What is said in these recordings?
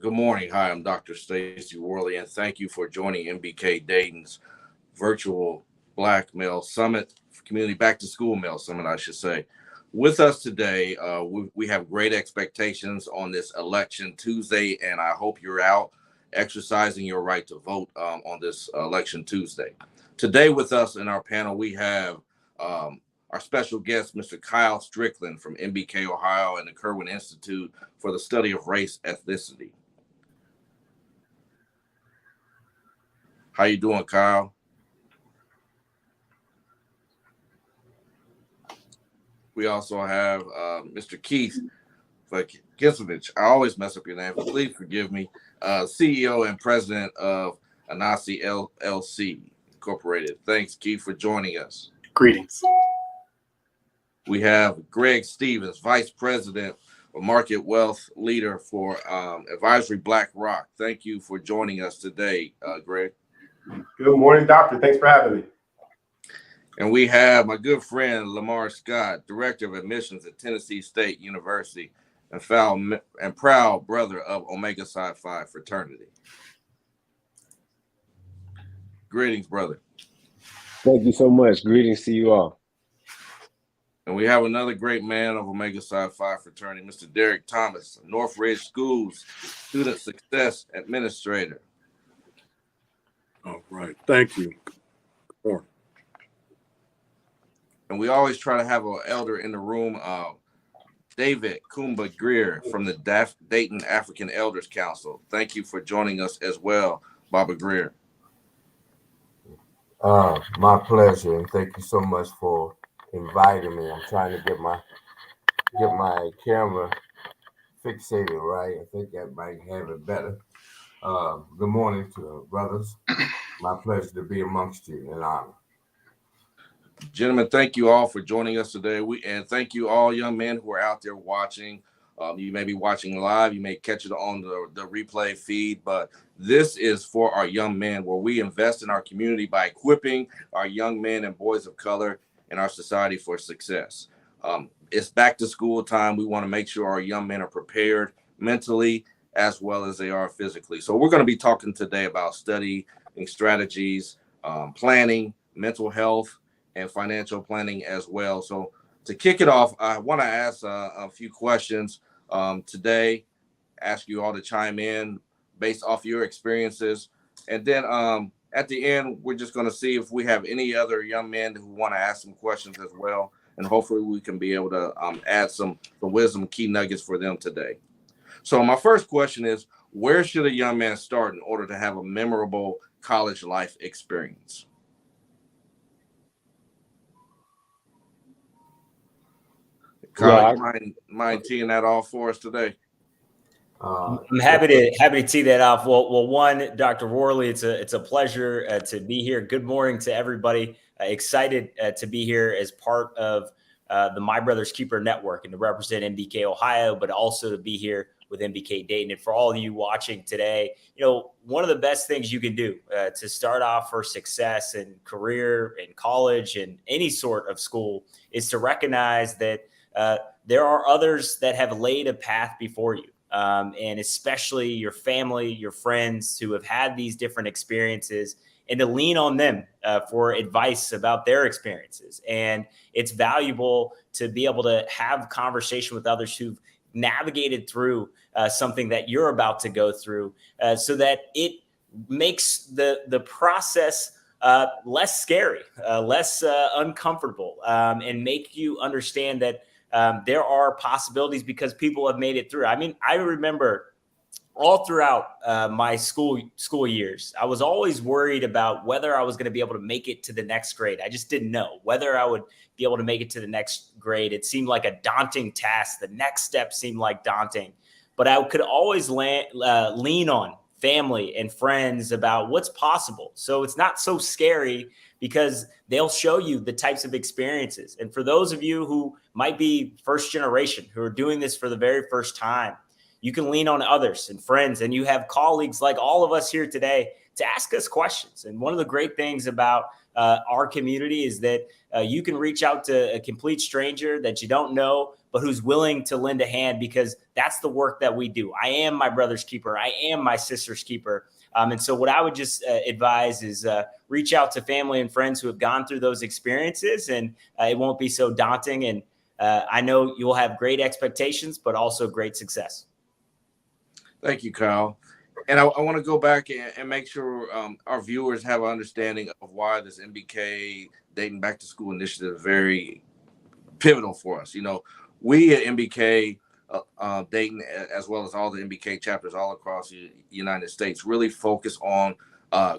Good morning. Hi, I'm Dr. Stacey Worley, and thank you for joining MBK Dayton's virtual Black Male Summit, Community Back to School Male Summit, I should say. With us today, we have great expectations on this election Tuesday, and I hope you're out exercising your right to vote on this election Tuesday. Today with us in our panel, we have our special guest, Mr. Kyle Strickland from MBK, Ohio, and the Kerwin Institute for the Study of Race Ethnicity. How you doing, Kyle? We also have Mr. Keith Gisovich. I always mess up your name, but please forgive me. CEO and president of Anasi LLC Incorporated. Thanks, Keith, for joining us. Greetings. We have Greg Stevens, vice president of market wealth leader for Advisory BlackRock. Thank you for joining us today, Greg. Good morning, doctor. Thanks for having me. And we have my good friend, Lamar Scott, director of admissions at Tennessee State University and proud brother of Omega Psi Phi fraternity. Greetings, brother. Thank you so much. Greetings to you all. And we have another great man of Omega Psi Phi fraternity, Mr. Derek Thomas, Northridge Schools Student Success Administrator. All right. Thank you. And we always try to have an elder in the room, David Kumba Greer from the Dayton African Elders Council. Thank you for joining us as well, Baba Greer. My pleasure, and thank you so much for inviting me. I'm trying to get my camera fixated right. I think that might have it better. Good morning to brothers. My pleasure to be amongst you, and honor. Gentlemen, thank you all for joining us today. And thank you all young men who are out there watching. You may be watching live. You may catch it on the replay feed, but this is for our young men, where we invest in our community by equipping our young men and boys of color in our society for success. It's back to school time. We want to make sure our young men are prepared mentally as well as they are physically. So we're going to be talking today about studying strategies, planning, mental health, and financial planning as well. So to kick it off, I want to ask a few questions today, ask you all to chime in based off your experiences. And then at the end, we're just going to see if we have any other young men who want to ask some questions as well. And hopefully we can be able to add some wisdom key nuggets for them today. So my first question is, where should a young man start in order to have a memorable college life experience? Kyle, you mind teeing that off for us today? I'm happy to tee that off. Well, one, Dr. Worley, it's a pleasure to be here. Good morning to everybody. Excited to be here as part of the My Brother's Keeper Network and to represent MBK Ohio, but also to be here with MBK Dayton. And for all of you watching today, one of the best things you can do to start off for success in career, in college, and any sort of school is to recognize that there are others that have laid a path before you. And especially your family, your friends who have had these different experiences. and to lean on them for advice about their experiences. And it's valuable to be able to have conversation with others who've navigated through something that you're about to go through, so that it makes the process less scary, less uncomfortable, and make you understand that there are possibilities because people have made it through. I mean, I remember all throughout my school years, I was always worried about whether I was going to be able to make it to the next grade. I just didn't know whether I would be able to make it to the next grade. It seemed like a daunting task. The next step seemed like daunting, but I could always lean on family and friends about what's possible. So it's not so scary because they'll show you the types of experiences. And for those of you who might be first generation, who are doing this for the very first time, you can lean on others and friends, and you have colleagues like all of us here today to ask us questions. And one of the great things about our community is that you can reach out to a complete stranger that you don't know, but who's willing to lend a hand, because that's the work that we do. I am my brother's keeper. I am my sister's keeper. And so what I would just advise is reach out to family and friends who have gone through those experiences, and it won't be so daunting. And I know you'll have great expectations, but also great success. Thank you, Kyle. And I want to go back and make sure our viewers have an understanding of why this MBK Dayton Back to School initiative is very pivotal for us. You know, we at MBK Dayton, as well as all the MBK chapters all across the United States, really focus on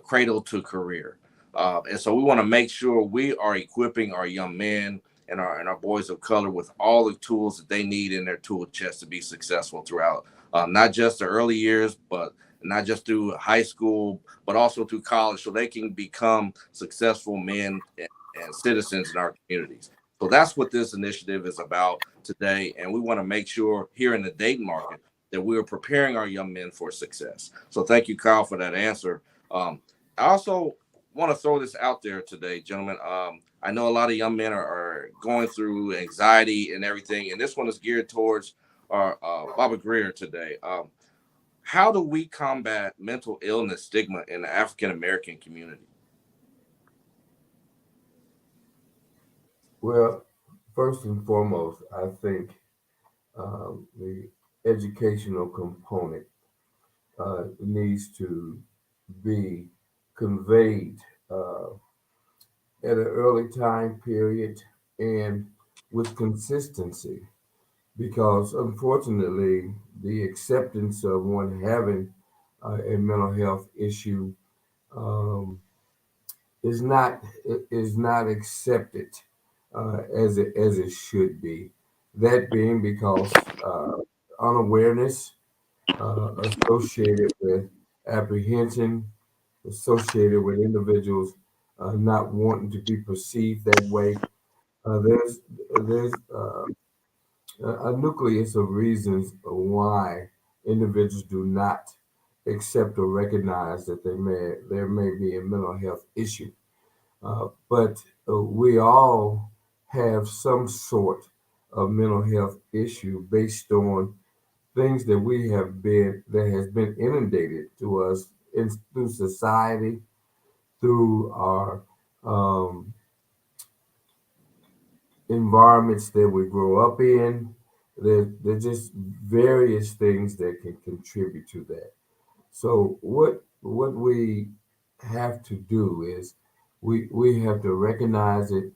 cradle to career. And so we want to make sure we are equipping our young men and our boys of color with all the tools that they need in their tool chest to be successful throughout not just the early years, but not just through high school, but also through college, so they can become successful men and citizens in our communities. So that's what this initiative is about today. And we want to make sure here in the Dayton market that we are preparing our young men for success. So thank you, Kyle, for that answer. I also want to throw this out there today, gentlemen. I know a lot of young men are going through anxiety and everything, and this one is geared towards our Baba Greer today. How do we combat mental illness stigma in the African-American community? Well, first and foremost, I think the educational component needs to be conveyed at an early time period and with consistency, because unfortunately, the acceptance of one having a mental health issue is not accepted as it should be. That being because unawareness associated with apprehension, associated with individuals not wanting to be perceived that way. There's a nucleus of reasons why individuals do not accept or recognize that there may be a mental health issue. But we all have some sort of mental health issue based on things that has been inundated to us through society, through our environments that we grow up in. There's just various things that can contribute to that. So what we have to do is we have to recognize it.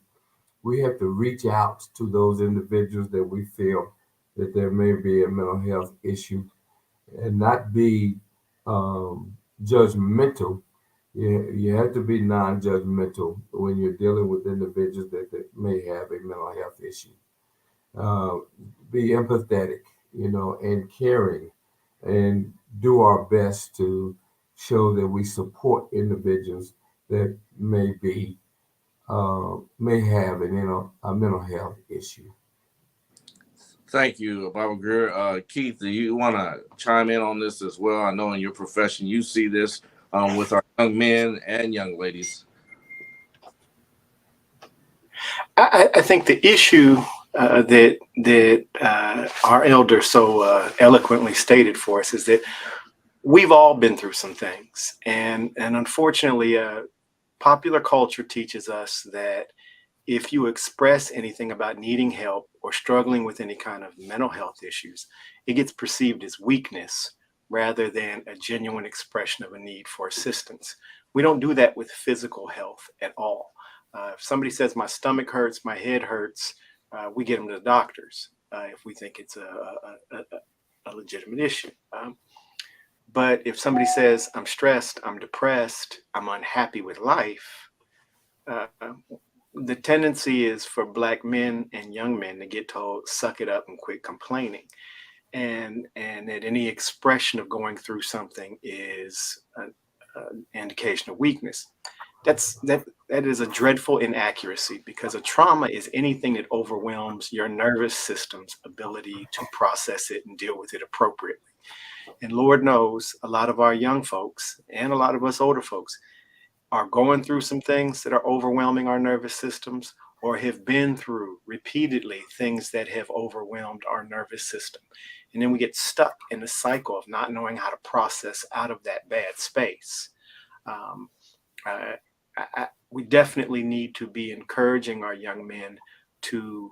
We have to reach out to those individuals that we feel that there may be a mental health issue, and not be judgmental. You have to be non-judgmental when you're dealing with individuals that may have a mental health issue. Be empathetic, and caring, and do our best to show that we support individuals that may have a mental health issue. Thank you, Baba Greer. Keith, do you want to chime in on this as well? I know in your profession you see this with our young men and young ladies. I think the issue that our elder so eloquently stated for us is that we've all been through some things, and unfortunately, popular culture teaches us that if you express anything about needing help or struggling with any kind of mental health issues, it gets perceived as weakness rather than a genuine expression of a need for assistance. We don't do that with physical health at all. If somebody says my stomach hurts, my head hurts, we get them to the doctors if we think it's a legitimate issue. But if somebody says I'm stressed, I'm depressed, I'm unhappy with life, the tendency is for Black men and young men to get told, suck it up and quit complaining. And that any expression of going through something is an indication of weakness. That is a dreadful inaccuracy, because a trauma is anything that overwhelms your nervous system's ability to process it and deal with it appropriately. And Lord knows a lot of our young folks and a lot of us older folks are going through some things that are overwhelming our nervous systems, or have been through repeatedly things that have overwhelmed our nervous system. And then we get stuck in the cycle of not knowing how to process out of that bad space. We definitely need to be encouraging our young men to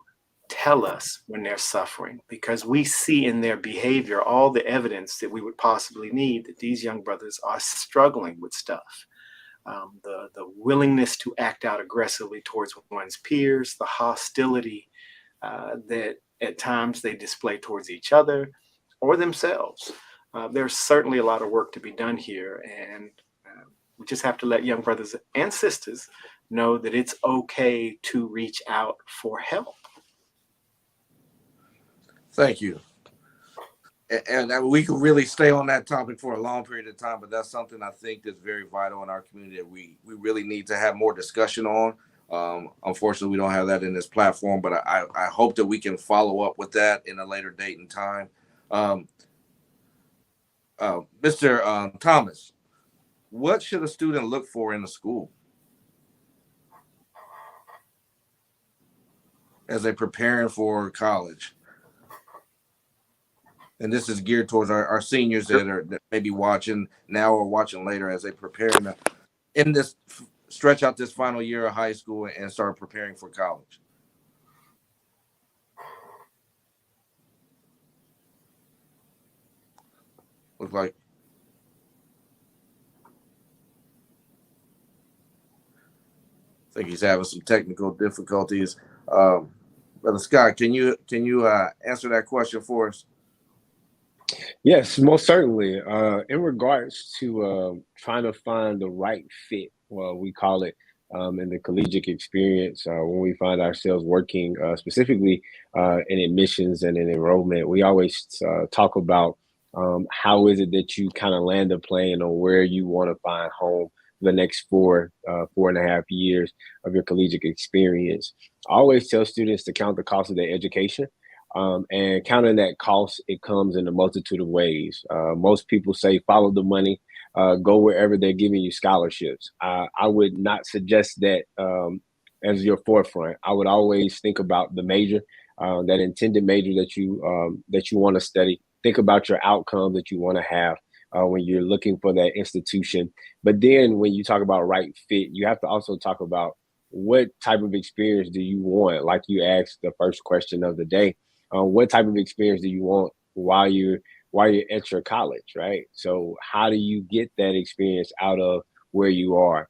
tell us when they're suffering, because we see in their behavior all the evidence that we would possibly need that these young brothers are struggling with stuff. The willingness to act out aggressively towards one's peers, the hostility that at times they display towards each other or themselves. There's certainly a lot of work to be done here, and we just have to let young brothers and sisters know that it's okay to reach out for help. Thank you. And we could really stay on that topic for a long period of time, but that's something I think that's very vital in our community that we really need to have more discussion on. Unfortunately, we don't have that in this platform, but I hope that we can follow up with that in a later date and time. Mr. Thomas, what should a student look for in a school as they're preparing for college? And this is geared towards our seniors that may be watching now or watching later as they prepare in this stretch out this final year of high school and start preparing for college. Looks like I think he's having some technical difficulties. Brother Scott, can you answer that question for us? Yes, most certainly. In regards to trying to find the right fit, well, we call it in the collegiate experience, when we find ourselves working specifically in admissions and in enrollment, we always talk about how is it that you kind of land a plane on where you want to find home for the next 4.5 years of your collegiate experience. I always tell students to count the cost of their education. And counting that cost, it comes in a multitude of ways. Most people say follow the money, go wherever they're giving you scholarships. I would not suggest that as your forefront. I would always think about the major, that intended major that you want to study. Think about your outcome that you want to have when you're looking for that institution. But then when you talk about right fit, you have to also talk about what type of experience do you want? Like you asked the first question of the day. What type of experience do you want while you're at your college, right? So how do you get that experience out of where you are?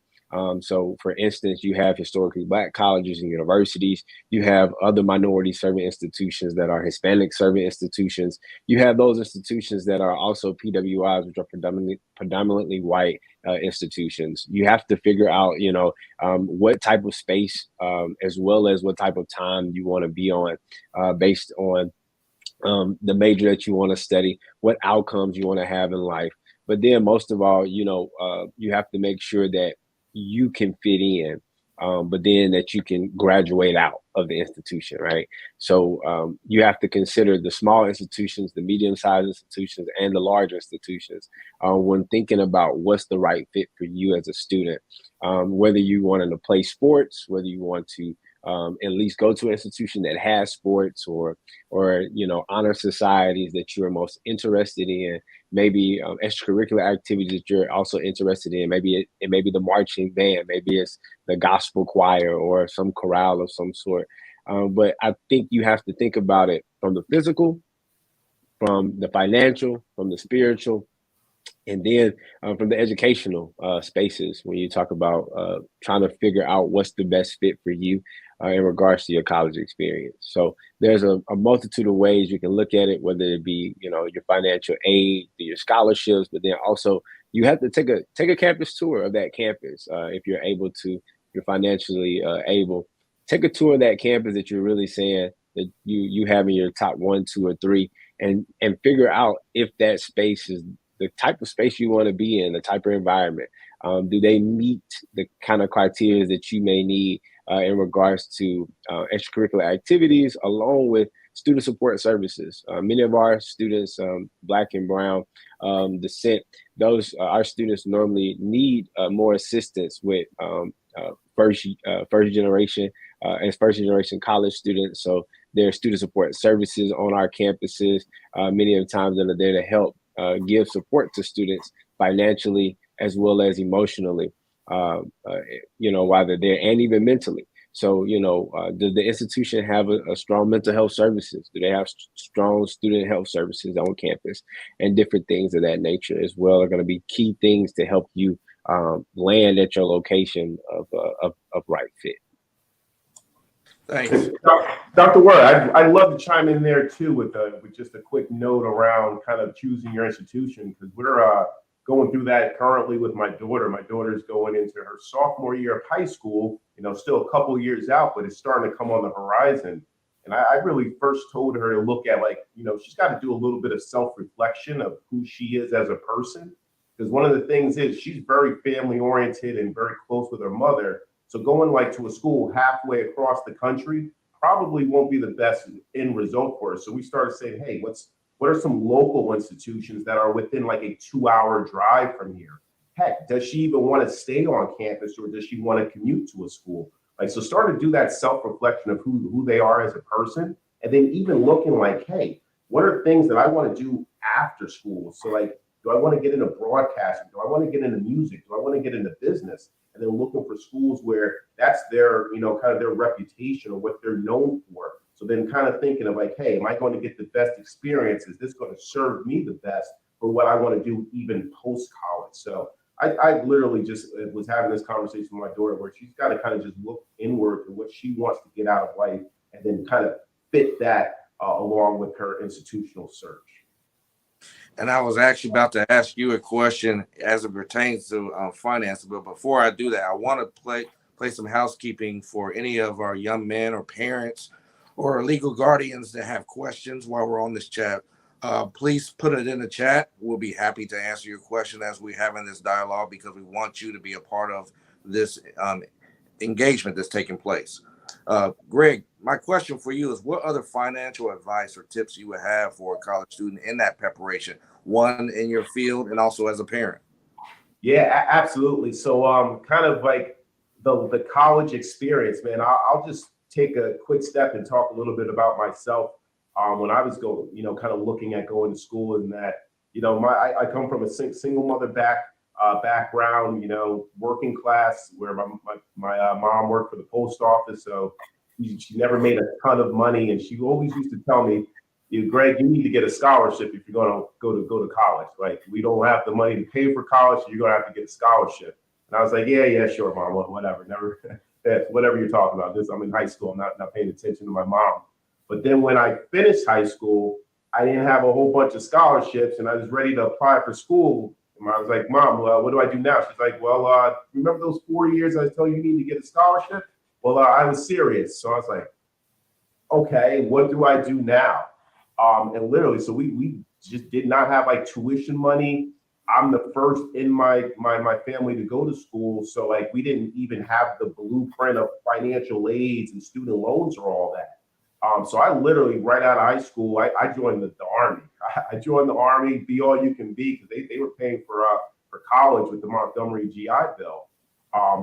So for instance, you have historically Black colleges and universities. You have other minority serving institutions that are Hispanic serving institutions. You have those institutions that are also PWIs, which are predominantly white institutions. You have to figure out, what type of space, as well as what type of time you want to be on, based on the major that you want to study, what outcomes you want to have in life. But then most of all, you have to make sure that you can fit in, but then that you can graduate out of the institution, right? So you have to consider the small institutions, the medium-sized institutions, and the large institutions when thinking about what's the right fit for you as a student. Whether you want to play sports, whether you want to at least go to an institution that has sports or honor societies that you're most interested in. Maybe extracurricular activities that you're also interested in. Maybe it may be the marching band, maybe it's the gospel choir or some chorale of some sort. But I think you have to think about it from the physical, from the financial, from the spiritual, and then from the educational spaces when you talk about trying to figure out what's the best fit for you in regards to your college experience. So there's a multitude of ways you can look at it, whether it be your financial aid, your scholarships, but then also you have to take a campus tour of that campus if you're able to, if you're financially able. Take a tour of that campus that you're really saying that you have in your top 1, 2, or 3, and figure out if that space is the type of space you want to be in, the type of environment. Do they meet the kind of criteria that you may need in regards to extracurricular activities, along with student support services? Many of our students, Black and Brown descent, our students normally need more assistance with first generation college students. So there are student support services on our campuses many of the times that are there to help give support to students financially as well as emotionally, while they're there, and even mentally. So, does the institution have a strong mental health services? Do they have strong student health services on campus? And different things of that nature as well are going to be key things to help you land at your location of right fit. Thanks. Dr. Word, I'd love to chime in there too with just a quick note around kind of choosing your institution, because we're going through that currently with my daughter. My daughter's going into her sophomore year of high school, still a couple years out, but it's starting to come on the horizon. And I really first told her to look at she's got to do a little bit of self-reflection of who she is as a person. Because one of the things is she's very family oriented and very close with her mother. So going to a school halfway across the country probably won't be the best end result for her. So we started saying, hey, what are some local institutions that are within a 2-hour drive from here? Heck, does she even want to stay on campus, or does she want to commute to a school? So start to do that self-reflection of who they are as a person. And then even looking hey, what are things that I want to do after school? So do I want to get into broadcasting? Do I want to get into music? Do I want to get into business? And then looking for schools where that's their, kind of their reputation or what they're known for. So then kind of thinking of hey, am I going to get the best experience? Is this going to serve me the best for what I want to do even post-college? So I literally just was having this conversation with my daughter where she's got to kind of just look inward to what she wants to get out of life and then kind of fit that along with her institutional search. And I was actually about to ask you a question as it pertains to finance, but before I do that, I want to play some housekeeping for any of our young men or parents or legal guardians that have questions while we're on this chat. Please put it in the chat. We'll be happy to answer your question as we're having this dialogue, because we want you to be a part of this engagement that's taking place. Greg, my question for you is, what other financial advice or tips you would have for a college student in that preparation, one in your field and also as a parent? Yeah, absolutely. So kind of the college experience, man, I'll just take a quick step and talk a little bit about myself. When I was going, kind of looking at going to school, and that, I come from a single mother background, working class, where my mom worked for the post office. So she never made a ton of money. And she always used to tell me, Greg, you need to get a scholarship if you're going to go to college. We don't have the money to pay for college, so you're going to have to get a scholarship. And I was like, yeah, sure, Mom, whatever. Never, whatever you're talking about. I'm in high school. I'm not paying attention to my mom. But then when I finished high school, I didn't have a whole bunch of scholarships, and I was ready to apply for school. And I was like, Mom, what do I do now? She's like, well, remember those 4 years I was telling you need to get a scholarship? Well, I was serious. So I was like, okay, what do I do now? And literally, so we just did not have tuition money. I'm the first in my family to go to school. So we didn't even have the blueprint of financial aids and student loans or all that. So I literally, right out of high school, I joined the Army. I joined the Army, be all you can be, because they were paying for college with the Montgomery GI Bill.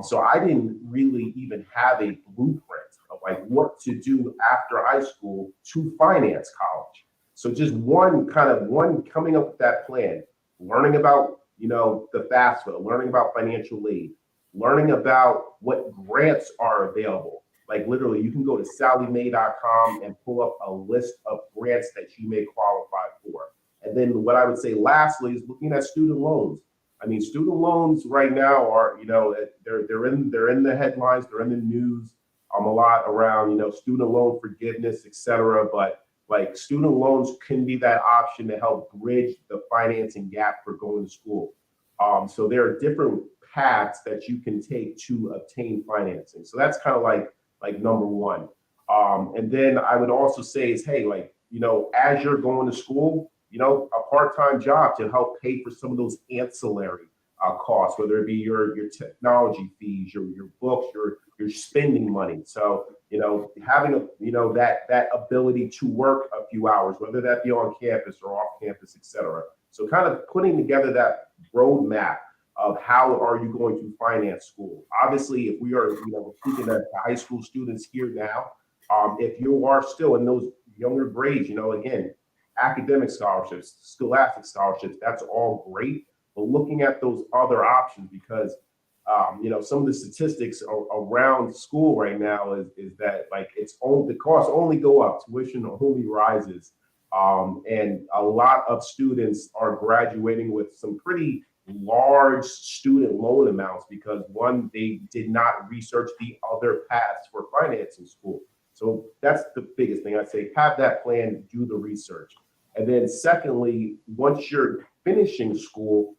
So I didn't really even have a blueprint of like what to do after high school to finance college. So just one coming up with that plan, learning about, the FAFSA, learning about financial aid, learning about what grants are available. Like literally, you can go to salliemay.com and pull up a list of grants that you may qualify for. And then what I would say lastly is looking at student loans. I mean, student loans right now are, they're in the headlines, they're in the news, a lot around, student loan forgiveness, et cetera. But like student loans can be that option to help bridge the financing gap for going to school. So there are different paths that you can take to obtain financing. So that's kind of like number one. And then I would also say is, hey, as you're going to school, a part-time job to help pay for some of those ancillary costs, whether it be your technology fees, your books, your spending money. So, having that ability to work a few hours, whether that be on campus or off campus, et cetera. So kind of putting together that roadmap of how are you going to finance school. Obviously, if we are, speaking to high school students here now, if you are still in those younger grades, again, academic scholarships, scholastic scholarships, that's all great. But looking at those other options, because some of the statistics around school right now is that the costs only go up, tuition only rises, and a lot of students are graduating with some pretty large student loan amounts because one, they did not research the other paths for financing school. So that's the biggest thing I'd say. Have that plan, do the research. And then secondly, once you're finishing school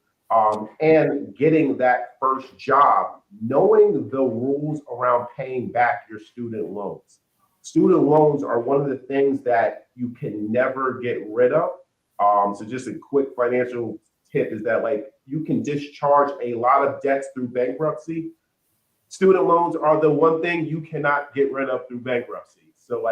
and getting that first job, knowing the rules around paying back your student loans. Student loans are one of the things that you can never get rid of. So just a quick financial tip is that you can discharge a lot of debts through bankruptcy. Student loans are the one thing you cannot get rid of through bankruptcy. So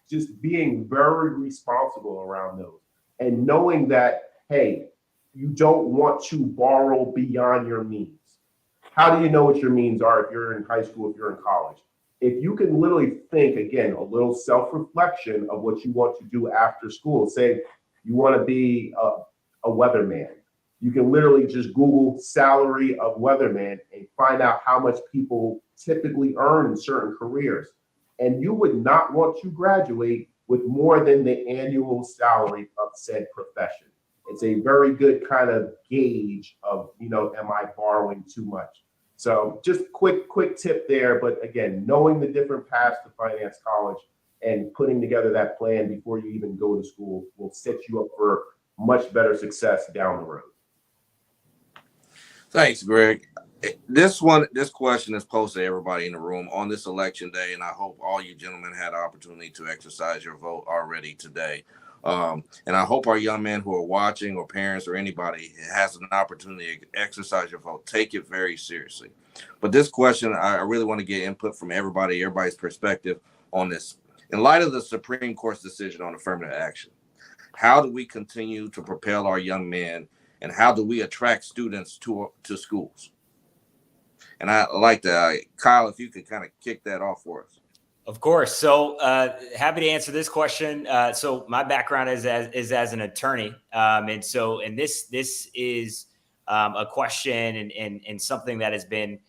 just being very responsible around those and knowing that, hey, you don't want to borrow beyond your means. How do you know what your means are if you're in high school, if you're in college? If you can literally think, again, a little self-reflection of what you want to do after school. Say you want to be a weatherman. You can literally just Google salary of weatherman and find out how much people typically earn in certain careers. And you would not want to graduate with more than the annual salary of said profession. It's a very good kind of gauge of, am I borrowing too much? So just quick tip there. But again, knowing the different paths to finance college and putting together that plan before you even go to school will set you up for much better success down the road. Thanks, Greg. This question is posed to everybody in the room on this election day, and I hope all you gentlemen had an opportunity to exercise your vote already today. And I hope our young men who are watching, or parents, or anybody has an opportunity to exercise your vote. Take it very seriously. But this question, I really want to get input from everybody's perspective on this. In light of the Supreme Court's decision on affirmative action, how do we continue to propel our young men, and how do we attract students to schools? And I like that. Kyle, if you could kind of kick that off for us. Of course. So happy to answer this question. So my background is as an attorney. And this is a question and something that has been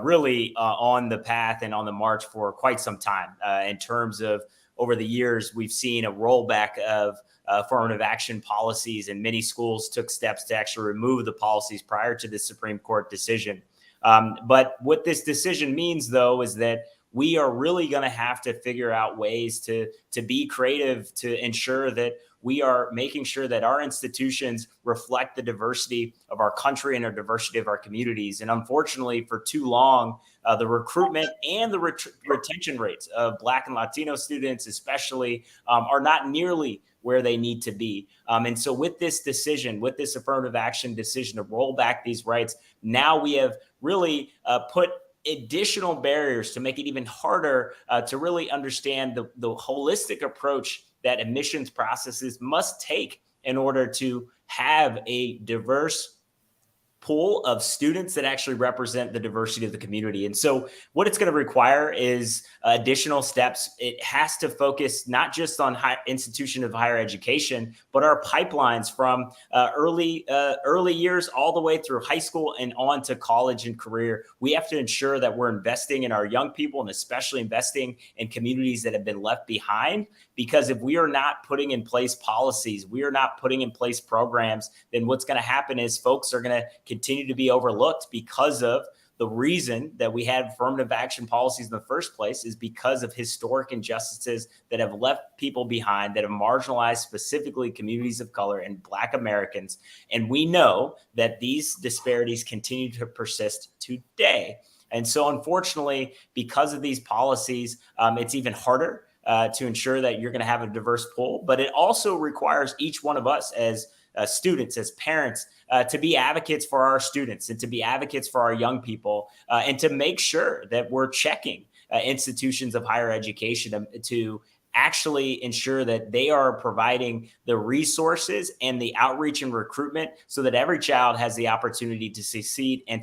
really on the path and on the march for quite some time. In terms of over the years, we've seen a rollback of affirmative action policies, and many schools took steps to actually remove the policies prior to the Supreme Court decision. But what this decision means, though, is that we are really going to have to figure out ways to be creative to ensure that we are making sure that our institutions reflect the diversity of our country and our diversity of our communities. And unfortunately, for too long, the recruitment and the retention rates of Black and Latino students, especially, are not nearly where they need to be. And so with this decision, with this affirmative action decision to roll back these rights, now we have really put additional barriers to make it even harder to really understand the holistic approach that admissions processes must take in order to have a diverse pool of students that actually represent the diversity of the community. And so what it's going to require is additional steps. It has to focus not just on institution of higher education, but our pipelines from early years all the way through high school and on to college and career. We have to ensure that we're investing in our young people and especially investing in communities that have been left behind. Because if we are not putting in place policies, we are not putting in place programs, then what's going to happen is folks are going to continue to be overlooked because of the reason that we had affirmative action policies in the first place is because of historic injustices that have left people behind, that have marginalized specifically communities of color and Black Americans. And we know that these disparities continue to persist today. And so unfortunately, because of these policies, it's even harder to ensure that you're going to have a diverse pool. But it also requires each one of us as students, as parents, to be advocates for our students and to be advocates for our young people and to make sure that we're checking institutions of higher education to actually ensure that they are providing the resources and the outreach and recruitment so that every child has the opportunity to succeed and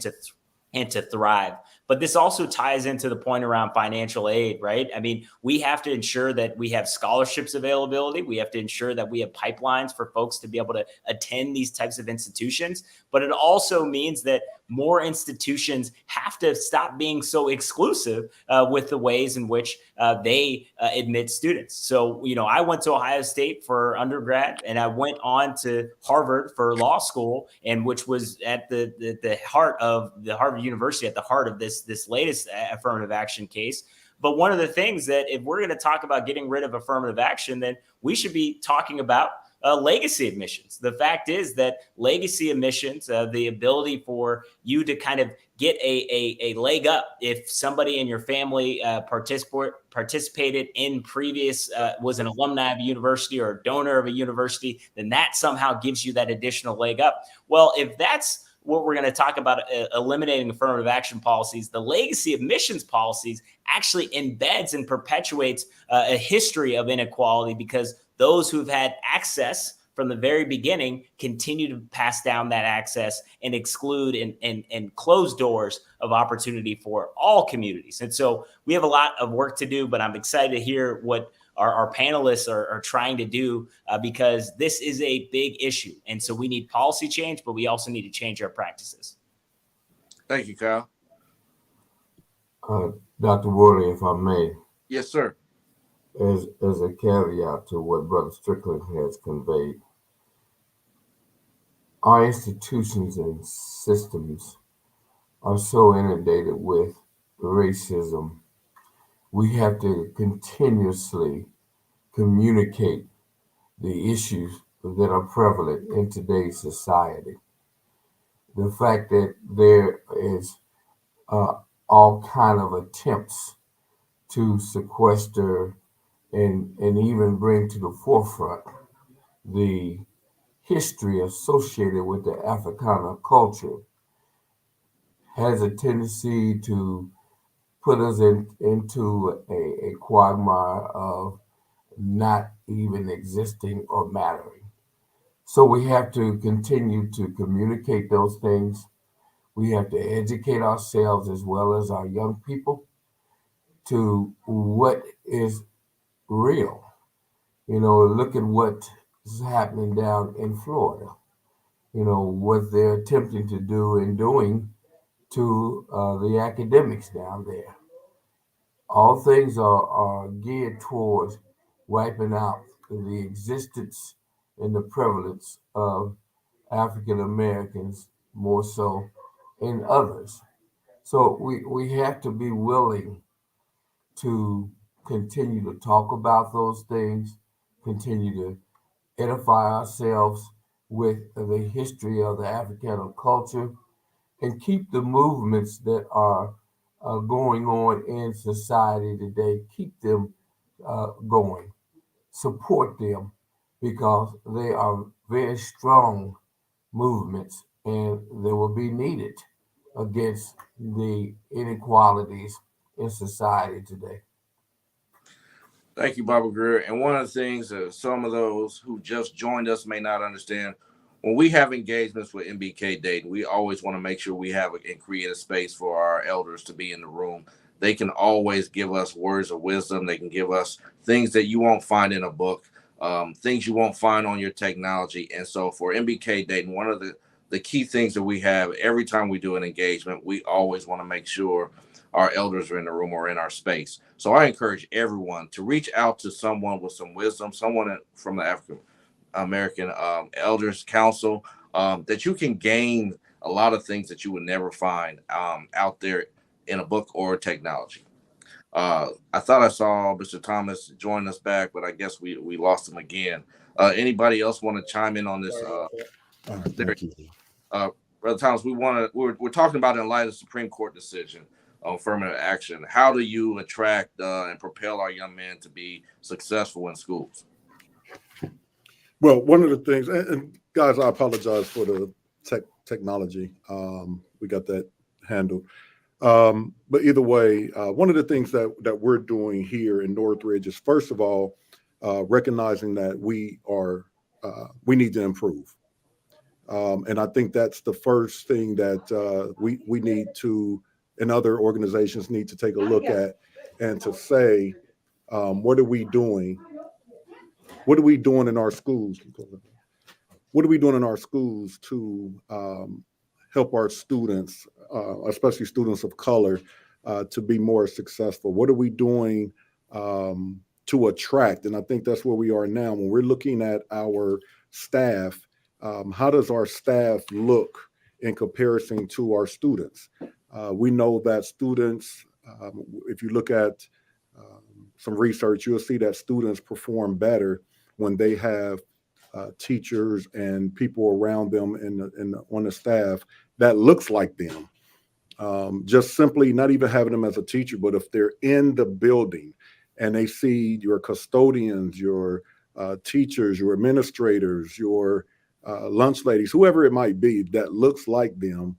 to thrive. But this also ties into the point around financial aid, right? I mean, we have to ensure that we have scholarships availability. We have to ensure that we have pipelines for folks to be able to attend these types of institutions. But it also means that more institutions have to stop being so exclusive with the ways in which they admit students. So, you know, I went to Ohio State for undergrad and I went on to Harvard for law school, and which was at the heart of the Harvard University, at the heart of this latest affirmative action case. But one of the things that if we're going to talk about getting rid of affirmative action, then we should be talking about legacy admissions. The fact is that legacy admissions, the ability for you to kind of get a leg up if somebody in your family participated in previous, was an alumni of a university or a donor of a university, then that somehow gives you that additional leg up. Well, if that's what we're going to talk about, eliminating affirmative action policies, the legacy admissions policies actually embeds and perpetuates a history of inequality, because those who've had access from the very beginning continue to pass down that access and exclude and close doors of opportunity for all communities. And so we have a lot of work to do, but I'm excited to hear what our panelists are trying to do because this is a big issue. And so we need policy change, but we also need to change our practices. Thank you, Kyle. Dr. Worley, if I may. Yes, sir. As a caveat to what Brother Strickland has conveyed, our institutions and systems are so inundated with racism. We have to continuously communicate the issues that are prevalent in today's society. The fact that there is all kind of attempts to sequester and even bring to the forefront the history associated with the Africana culture has a tendency to put us into a quagmire of not even existing or mattering. So we have to continue to communicate those things. We have to educate ourselves as well as our young people to what is real. You know, look at what is happening down in Florida. You know, what they're attempting to do and doing to the academics down there. All things are geared towards wiping out the existence and the prevalence of African Americans more so in others. So we have to be willing to continue to talk about those things, continue to edify ourselves with the history of the Africana culture, and keep the movements that are going on in society today, keep them going, support them, because they are very strong movements and they will be needed against the inequalities in society today. Thank you, Barbara Greer. And one of the things that some of those who just joined us may not understand, when we have engagements with MBK Dayton, we always want to make sure we have and create a space for our elders to be in the room. They can always give us words of wisdom. They can give us things that you won't find in a book, things you won't find on your technology. And so for MBK Dayton, one of the key things that we have every time we do an engagement, we always want to make sure our elders are in the room or in our space. So I encourage everyone to reach out to someone with some wisdom, someone from the African American Elders Council, that you can gain a lot of things that you would never find out there in a book or technology. I thought I saw Mr. Thomas join us back, but I guess we lost him again. Anybody else want to chime in on this? Thank you. Brother Thomas, we're talking about in light of the Supreme Court decision on affirmative action. How do you attract and propel our young men to be successful in schools? Well, one of the things, and guys, I apologize for the technology. We got that handled. But either way, one of the things that we're doing here in Northridge is, first of all, recognizing that we need to improve. And I think that's the first thing that we need to, and other organizations need to take a look at, and to say, what are we doing? What are we doing in our schools? What are we doing in our schools to help our students, especially students of color, to be more successful? What are we doing to attract? And I think that's where we are now. When we're looking at our staff, how does our staff look in comparison to our students? We know that students, if you look at some research, you'll see that students perform better when they have teachers and people around them on the staff that looks like them. Just simply not even having them as a teacher, but if they're in the building and they see your custodians, your teachers, your administrators, your lunch ladies, whoever it might be that looks like them,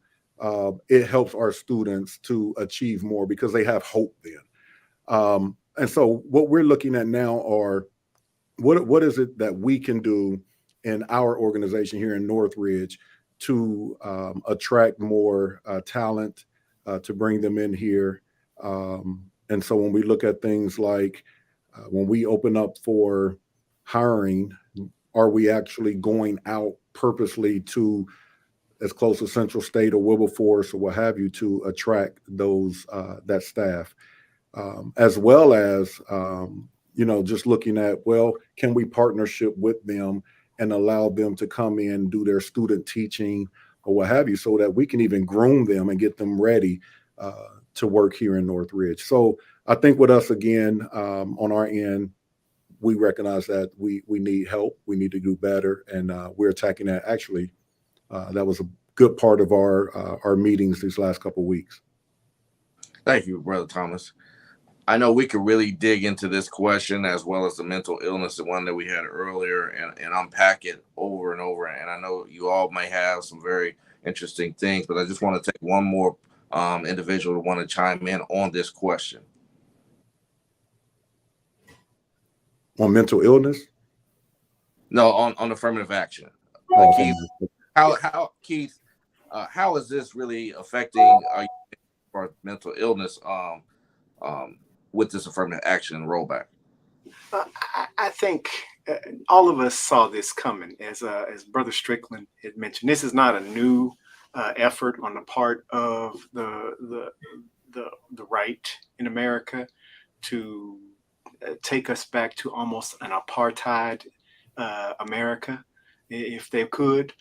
it helps our students to achieve more because they have hope then. And so what we're looking at now are what is it that we can do in our organization here in Northridge to attract more talent, to bring them in here. And so when we look at things like when we open up for hiring, are we actually going out purposely to as close as Central State or Wilberforce or what have you to attract those that staff, as well as just looking at, well, can we partnership with them and allow them to come in, do their student teaching or what have you, so that we can even groom them and get them ready to work here in Northridge. So I think with us, again, on our end, we recognize that we need help. We need to do better. And we're attacking that. Actually, that was a good part of our meetings these last couple of weeks. Thank you, Brother Thomas. I know we could really dig into this question as well as the mental illness, the one that we had earlier, and unpack it over and over. And I know you all may have some very interesting things, but I just want to take one more individual to want to chime in on this question. On mental illness? No, on affirmative action. Keith, how is this really affecting our mental illness with this affirmative action rollback? I think all of us saw this coming, as Brother Strickland had mentioned. This is not a new effort on the part of the right in America to take us back to almost an apartheid America, if they could.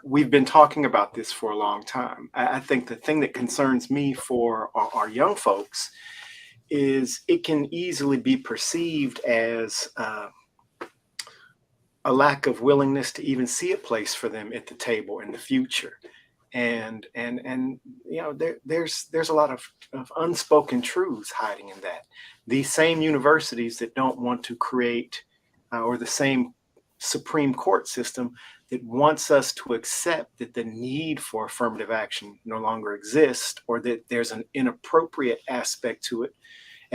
We've been talking about this for a long time. I think the thing that concerns me for our young folks is it can easily be perceived as a lack of willingness to even see a place for them at the table in the future. And there's a lot of unspoken truths hiding in that. These same universities that don't want to create, or the same Supreme Court system that wants us to accept that the need for affirmative action no longer exists, or that there's an inappropriate aspect to it,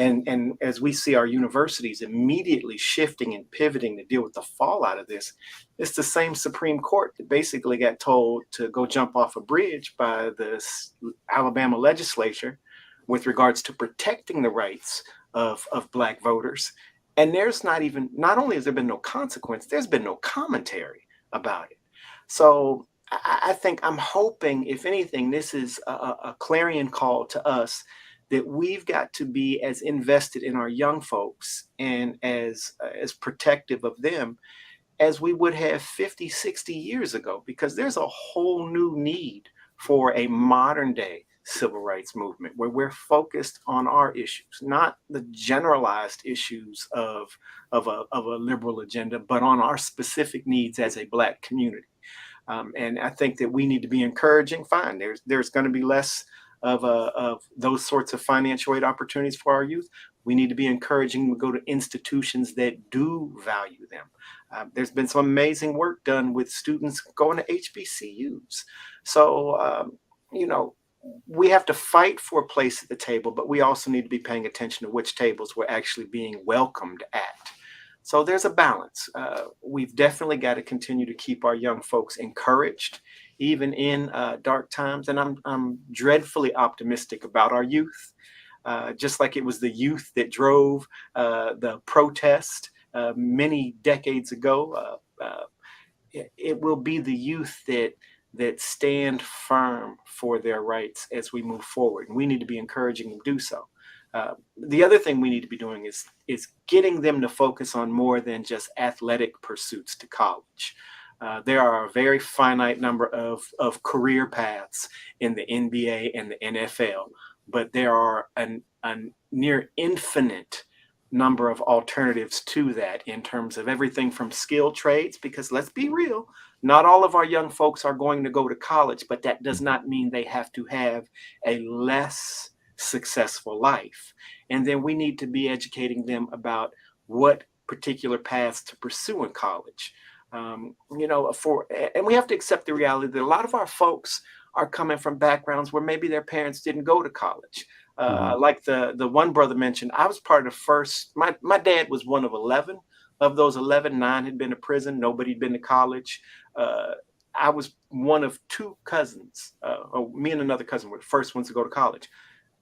And as we see our universities immediately shifting and pivoting to deal with the fallout of this, it's the same Supreme Court that basically got told to go jump off a bridge by the Alabama legislature with regards to protecting the rights of Black voters. And there's not only has there been no consequence, there's been no commentary about it. So I think I'm hoping, if anything, this is a clarion call to us that we've got to be as invested in our young folks and as protective of them as we would have 50, 60 years ago, because there's a whole new need for a modern day civil rights movement where we're focused on our issues, not the generalized issues of a liberal agenda, but on our specific needs as a Black community. And I think that we need to be encouraging. Fine, there's going to be less of those sorts of financial aid opportunities for our youth. We need to be encouraging to go to institutions that do value them. There's been some amazing work done with students going to HBCUs. So, we have to fight for a place at the table, but we also need to be paying attention to which tables we're actually being welcomed at. So there's a balance. We've definitely got to continue to keep our young folks encouraged, even in dark times. And I'm dreadfully optimistic about our youth, just like it was the youth that drove the protest many decades ago. It will be the youth that stand firm for their rights as we move forward. And we need to be encouraging them to do so. The other thing we need to be doing is getting them to focus on more than just athletic pursuits to college. There are a very finite number of career paths in the NBA and the NFL, but there are a near infinite number of alternatives to that in terms of everything from skilled trades, because let's be real, not all of our young folks are going to go to college, but that does not mean they have to have a less successful life. And then we need to be educating them about what particular paths to pursue in college. And we have to accept the reality that a lot of our folks are coming from backgrounds where maybe their parents didn't go to college. Like the one brother mentioned, I was part of the first, my dad was one of 11. Of those 11, 9 had been to prison. Nobody had been to college. I was one of 2 cousins. Me and another cousin were the first ones to go to college.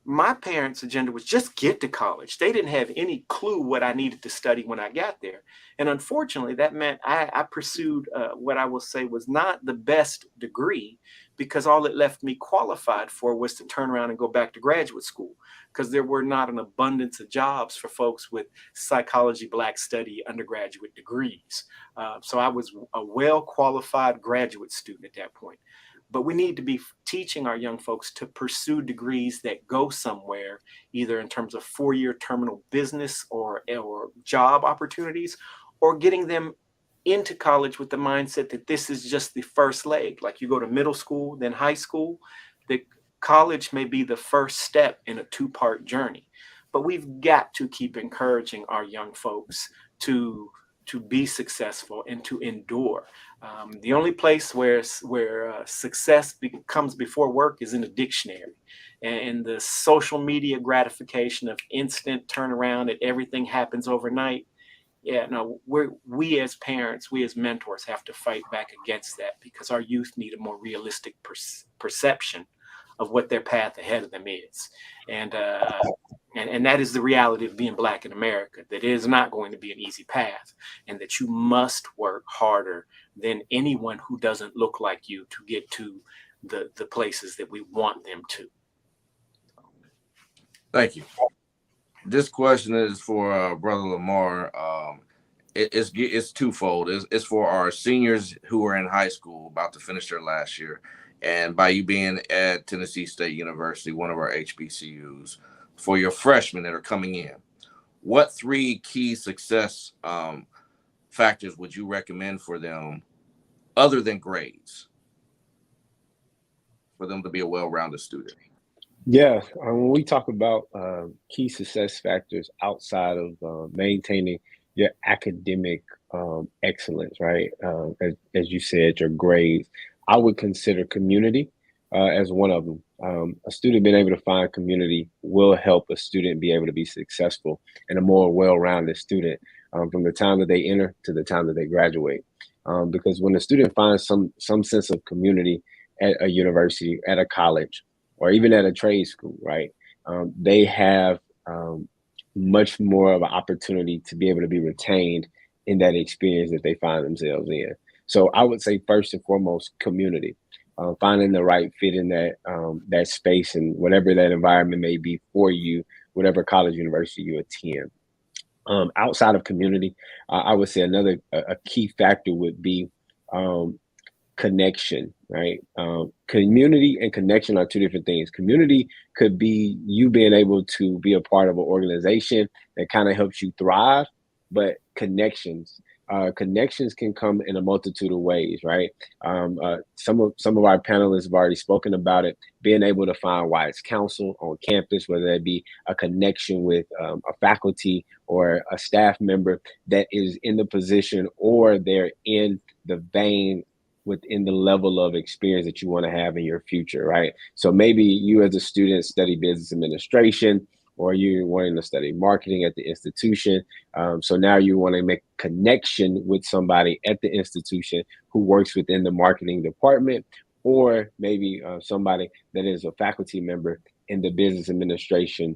My parents' agenda was just get to college. They didn't have any clue what I needed to study when I got there. And unfortunately, that meant I pursued what I will say was not the best degree, because all it left me qualified for was to turn around and go back to graduate school, because there were not an abundance of jobs for folks with psychology, Black study, undergraduate degrees. So I was a well-qualified graduate student at that point. But we need to be teaching our young folks to pursue degrees that go somewhere, either in terms of 4-year terminal business or job opportunities, or getting them into college with the mindset that this is just the first leg. Like you go to middle school, then high school, that college may be the first step in a 2-part journey. But we've got to keep encouraging our young folks to be successful and to endure. The only place where success comes before work is in a dictionary. And the social media gratification of instant turnaround and everything happens overnight. Yeah, no, we as parents, we as mentors have to fight back against that, because our youth need a more realistic perception of what their path ahead of them is. And that is the reality of being Black in America, that it is not going to be an easy path, and that you must work harder than anyone who doesn't look like you to get to the places that we want them to. Thank you. This question is for Brother Lamar. It's twofold. It's for our seniors who are in high school about to finish their last year, and by you being at Tennessee State University, one of our HBCUs, for your freshmen that are coming in, what 3 key success factors would you recommend for them, other than grades, for them to be a well-rounded student? Yeah, when we talk about key success factors outside of maintaining your academic excellence, right? As you said, your grades, I would consider community. as one of them. A student being able to find community will help a student be able to be successful and a more well-rounded student from the time that they enter to the time that they graduate. Because when a student finds some sense of community at a university, at a college, or even at a trade school, right, they have much more of an opportunity to be able to be retained in that experience that they find themselves in. So I would say first and foremost, community. Finding the right fit in that space and whatever that environment may be for you, whatever college, university you attend. Outside of community, I would say another a key factor would be connection, right? Community and connection are two different things. Community could be you being able to be a part of an organization that kind of helps you thrive, but connections can come in a multitude of ways, right? Some of our panelists have already spoken about it. Being able to find wise counsel on campus, whether that be a connection with a faculty or a staff member that is in the position or they're in the vein within the level of experience that you want to have in your future, right? So maybe you as a student study business administration, or you're wanting to study marketing at the institution. So now you want to make connection with somebody at the institution who works within the marketing department, or maybe somebody that is a faculty member in the business administration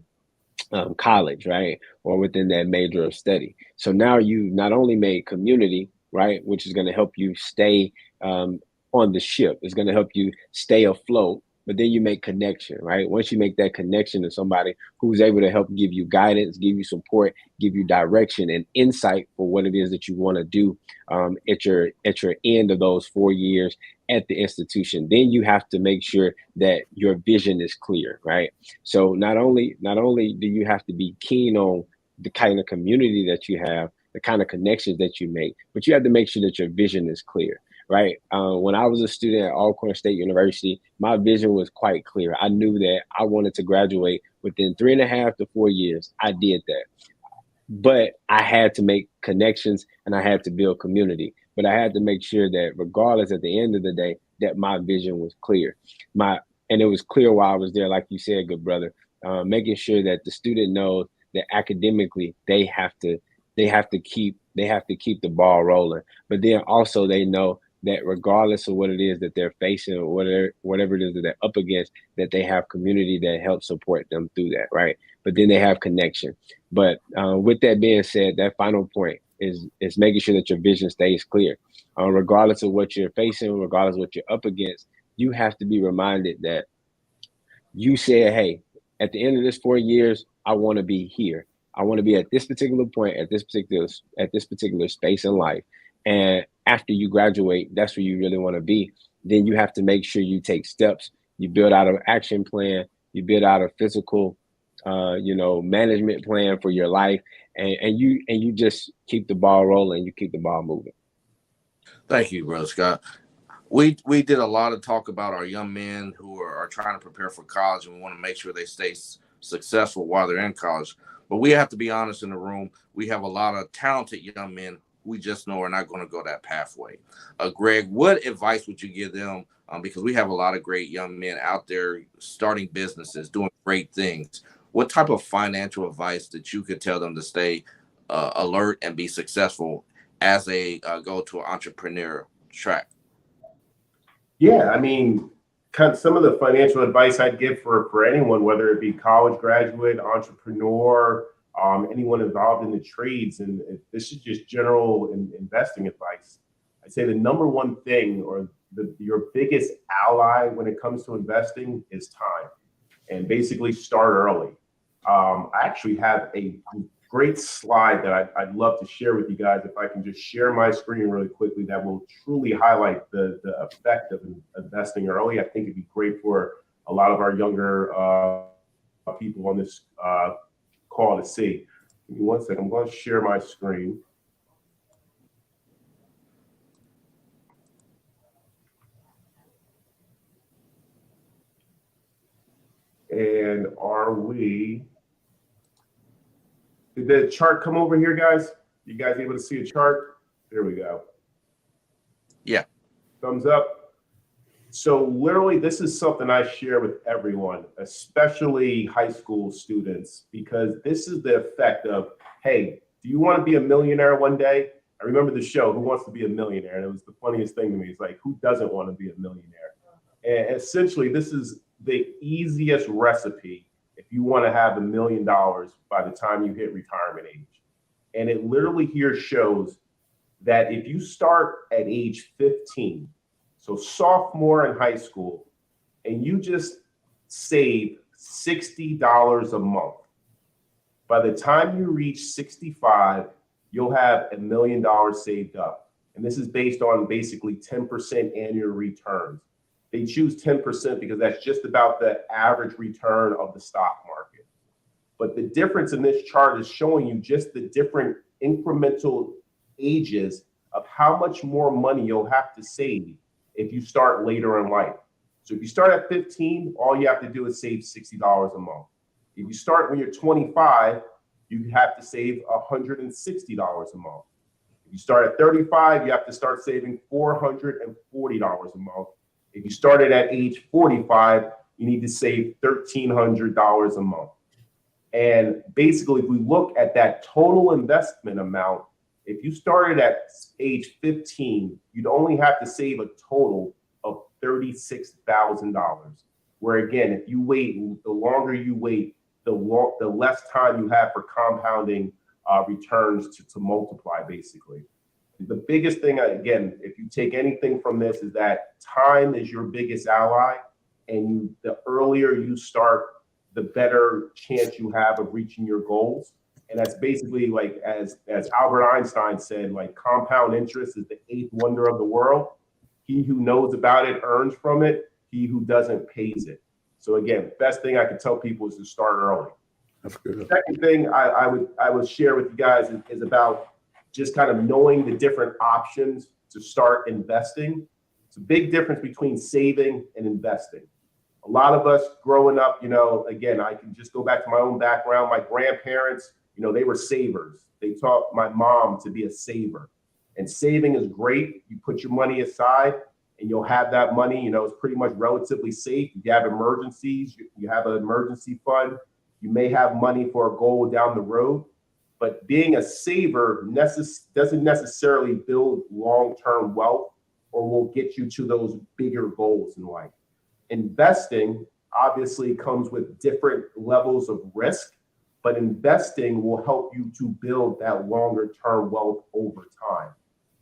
college, right? Or within that major of study. So now you not only made community, right, which is going to help you stay on the ship, it's going to help you stay afloat, but then you make connection, right? Once you make that connection to somebody who's able to help give you guidance, give you support, give you direction and insight for what it is that you want to do at your end of those 4 years at the institution, then you have to make sure that your vision is clear, right? So not only do you have to be keen on the kind of community that you have, the kind of connections that you make, but you have to make sure that your vision is clear, right? When I was a student at Alcorn State University, my vision was quite clear. I knew that I wanted to graduate within 3.5 to 4 years. I did that. But I had to make connections and I had to build community. But I had to make sure that regardless at the end of the day, that my vision was clear. And it was clear while I was there, like you said, good brother, making sure that the student knows that academically they have to keep the ball rolling. But then also they know that regardless of what it is that they're facing or whatever it is that they're up against, that they have community that helps support them through that, right? But then they have connection. But with that being said, that final point is making sure that your vision stays clear. Regardless of what you're facing, regardless of what you're up against, you have to be reminded that you said, hey, at the end of this 4 years, I want to be here. I want to be at this particular point, at this particular space in life. And after you graduate, that's where you really want to be. Then you have to make sure you take steps. You build out an action plan. You build out a physical, management plan for your life, and you just keep the ball rolling. You keep the ball moving. Thank you, Brother Scott. We did a lot of talk about our young men who are trying to prepare for college, and we want to make sure they stay successful while they're in college. But we have to be honest in the room. We have a lot of talented young men we just know are not going to go that pathway. Greg, what advice would you give them? Because we have a lot of great young men out there starting businesses, doing great things. What type of financial advice that you could tell them to stay alert and be successful as they go to an entrepreneur track? Yeah, I mean, kind of some of the financial advice I'd give for anyone, whether it be college graduate, entrepreneur, anyone involved in the trades, and this is just general investing advice. I'd say the number one thing, or your biggest ally when it comes to investing, is time, and basically start early. I actually have a great slide that I'd love to share with you guys. If I can just share my screen really quickly, that will truly highlight the effect of investing early. I think it'd be great for a lot of our younger people on this call to see. Give me 1 second. I'm going to share my screen. And did the chart come over here, guys? You guys able to see a chart? There we go. Yeah. Thumbs up. So literally, this is something I share with everyone, especially high school students, because this is the effect of, hey, do you want to be a millionaire one day? I remember the show, Who Wants to Be a Millionaire? And it was the funniest thing to me. It's like, who doesn't want to be a millionaire? And essentially, this is the easiest recipe if you want to have $1 million by the time you hit retirement age. And it literally here shows that if you start at age 15, so sophomore in high school, and you just save $60 a month, by the time you reach 65, you'll have $1 million saved up. And this is based on basically 10% annual returns. They choose 10% because that's just about the average return of the stock market. But the difference in this chart is showing you just the different incremental ages of how much more money you'll have to save if you start later in life. So if you start at 15, all you have to do is save $60 a month. If you start when you're 25, you have to save $160 a month. If you start at 35, you have to start saving $440 a month. If you started at age 45, you need to save $1,300 a month. And basically, if we look at that total investment amount, if you started at age 15, you'd only have to save a total of $36,000. Where again, if you wait, the longer you wait, the less time you have for compounding returns to multiply, basically. The biggest thing, again, if you take anything from this, is that time is your biggest ally. And the earlier you start, the better chance you have of reaching your goals. And that's basically like, as Albert Einstein said, like compound interest is the 8th wonder of the world. He who knows about it earns from it. He who doesn't pays it. So again, best thing I can tell people is to start early. That's good. The second thing I would share with you guys is about just kind of knowing the different options to start investing. It's a big difference between saving and investing. A lot of us growing up, again, I can just go back to my own background. My grandparents, they were savers. They taught my mom to be a saver. And saving is great. You put your money aside and you'll have that money, it's pretty much relatively safe. If you have emergencies, you have an emergency fund. You may have money for a goal down the road. But being a saver doesn't necessarily build long-term wealth or will get you to those bigger goals in life. Investing obviously comes with different levels of risk, but investing will help you to build that longer-term wealth over time.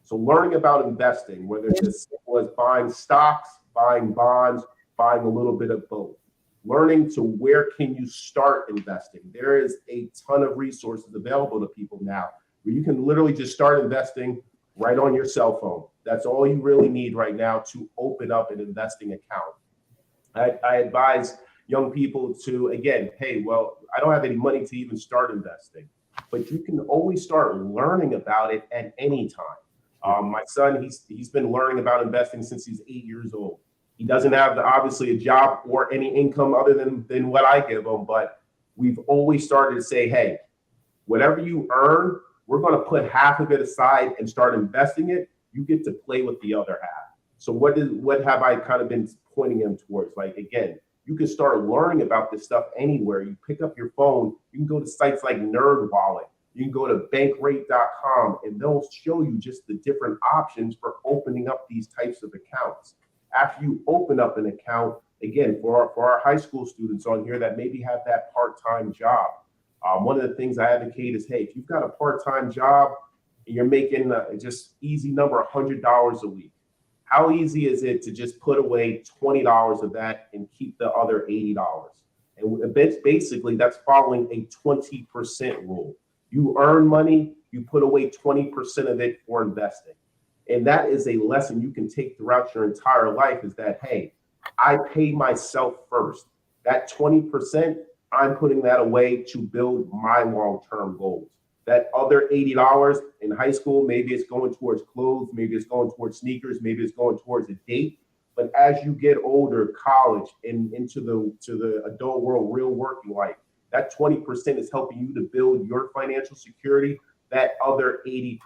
So learning about investing, whether it's as simple as buying stocks, buying bonds, buying a little bit of both. Learning to where can you start investing. There is a ton of resources available to people now where you can literally just start investing right on your cell phone. That's all you really need right now to open up an investing account. I advise young people to, again, hey, well, I don't have any money to even start investing, but you can always start learning about it at any time. My son, he's been learning about investing since he's 8 years old. He doesn't have obviously a job or any income other than what I give him, but we've always started to say, hey, whatever you earn, we're going to put half of it aside and start investing it. You get to play with the other half. So what have I kind of been pointing him towards? Like, again, you can start learning about this stuff anywhere. You pick up your phone, you can go to sites like NerdWallet, you can go to bankrate.com, and they'll show you just the different options for opening up these types of accounts. After you open up an account, again, for our high school students on here that maybe have that part-time job, one of the things I advocate is, hey, if you've got a part-time job and you're making just easy number $100 a week, how easy is it to just put away $20 of that and keep the other $80? And basically, that's following a 20% rule. You earn money, you put away 20% of it for investing. And that is a lesson you can take throughout your entire life, is that, hey, I pay myself first. That 20%, I'm putting that away to build my long-term goals. That other $80 in high school, maybe it's going towards clothes, maybe it's going towards sneakers, maybe it's going towards a date. But as you get older, college and into the adult world, real working life, that 20% is helping you to build your financial security. That other 80%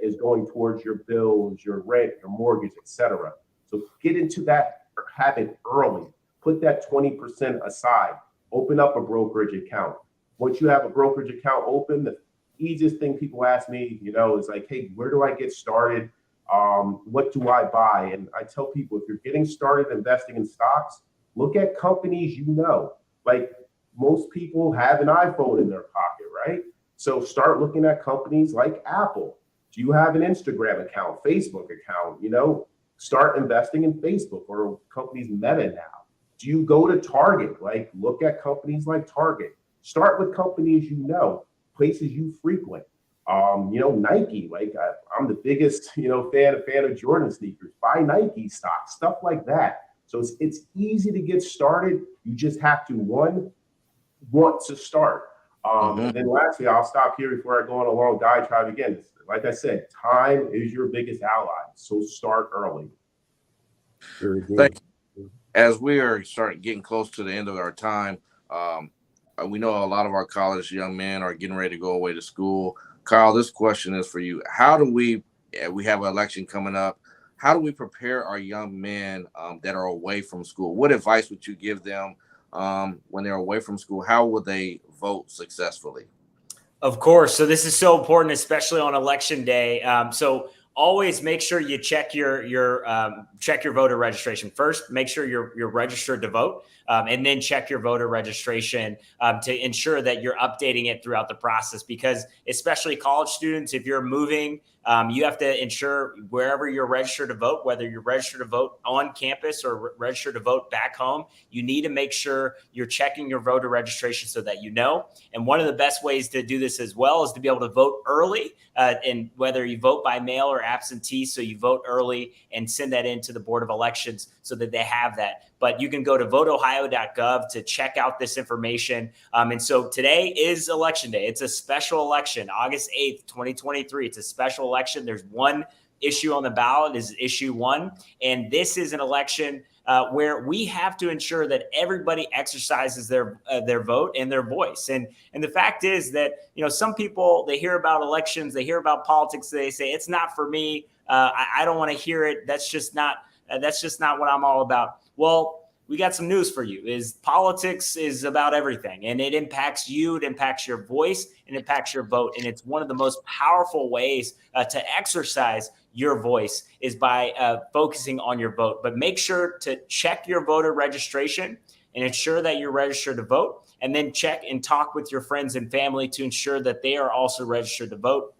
is going towards your bills, your rent, your mortgage, etc. So get into that have it early. Put that 20% aside. Open up a brokerage account. Once you have a brokerage account open, the easiest thing people ask me, is like, hey, where do I get started? What do I buy? And I tell people, if you're getting started investing in stocks, look at companies Like most people have an iPhone in their pocket, right? So start looking at companies like Apple. Do you have an Instagram account, Facebook account? Start investing in Facebook or companies Meta now. Do you go to Target? Like look at companies like Target. Start with companies places you frequent. Nike, like I'm the biggest, fan of Jordan sneakers. Buy Nike stock, stuff like that. So it's easy to get started. You just have to want to start. And then lastly, I'll stop here before I go on a long diatribe again. Like I said, time is your biggest ally. So start early. Very good. Thank you. As we are getting close to the end of our time, we know a lot of our college young men are getting ready to go away to school. Kyle, this question is for you. How do we have an election coming up. How do we prepare our young men that are away from school? What advice would you give them when they're away from school? How would they vote successfully? Of course. So this is so important, especially on election day. So always make sure you check your voter registration first. Make sure you're registered to vote, and then check your voter registration to ensure that you're updating it throughout the process. Because especially college students, if you're moving, you have to ensure wherever you're registered to vote, whether you're registered to vote on campus or registered to vote back home, you need to make sure you're checking your voter registration so that you know. And one of the best ways to do this as well is to be able to vote early, and whether you vote by mail or absentee, so you vote early and send that into the Board of Elections so that they have that. But you can go to voteohio.gov to check out this information. And so today is election day. It's a special election, August 8th, 2023. It's a special election. There's one issue on the ballot, is issue 1. And this is an election where we have to ensure that everybody exercises their vote and their voice. And the fact is that, some people, they hear about elections, they hear about politics, they say, it's not for me. I don't want to hear it. That's just not what I'm all about. Well, we got some news for you. Is politics is about everything, and it impacts you. It impacts your voice, and it impacts your vote. And it's one of the most powerful ways to exercise your voice is by focusing on your vote. But make sure to check your voter registration and ensure that you're registered to vote, and then check and talk with your friends and family to ensure that they are also registered to vote.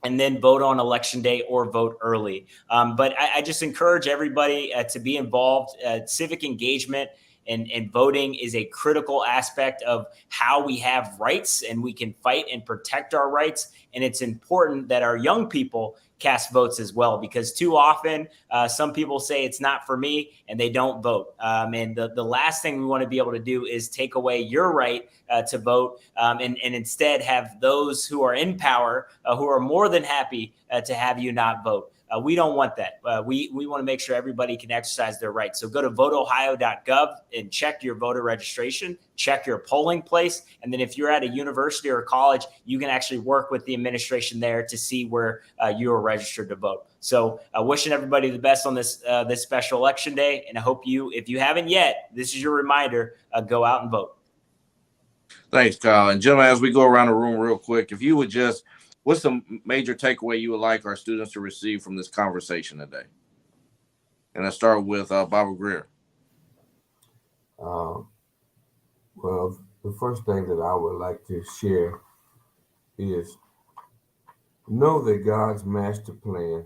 And then vote on election day or vote early. But I just encourage everybody to be involved. Civic engagement and voting is a critical aspect of how we have rights, and we can fight and protect our rights. And it's important that our young people cast votes as well, because too often some people say it's not for me and they don't vote. And the last thing we want to be able to do is take away your right to vote, and instead have those who are in power who are more than happy to have you not vote. We don't want that. We want to make sure everybody can exercise their rights. So go to voteohio.gov and check your voter registration, check your polling place. And then if you're at a university or a college, you can actually work with the administration there to see where you are registered to vote. So wishing everybody the best on this special election day. And I hope if you haven't yet, this is your reminder, go out and vote. Thanks, Kyle. And gentlemen, as we go around the room real quick, if you would what's the major takeaway you would like our students to receive from this conversation today? And I start with Barbara Greer. Well, the first thing that I would like to share is know that God's master plan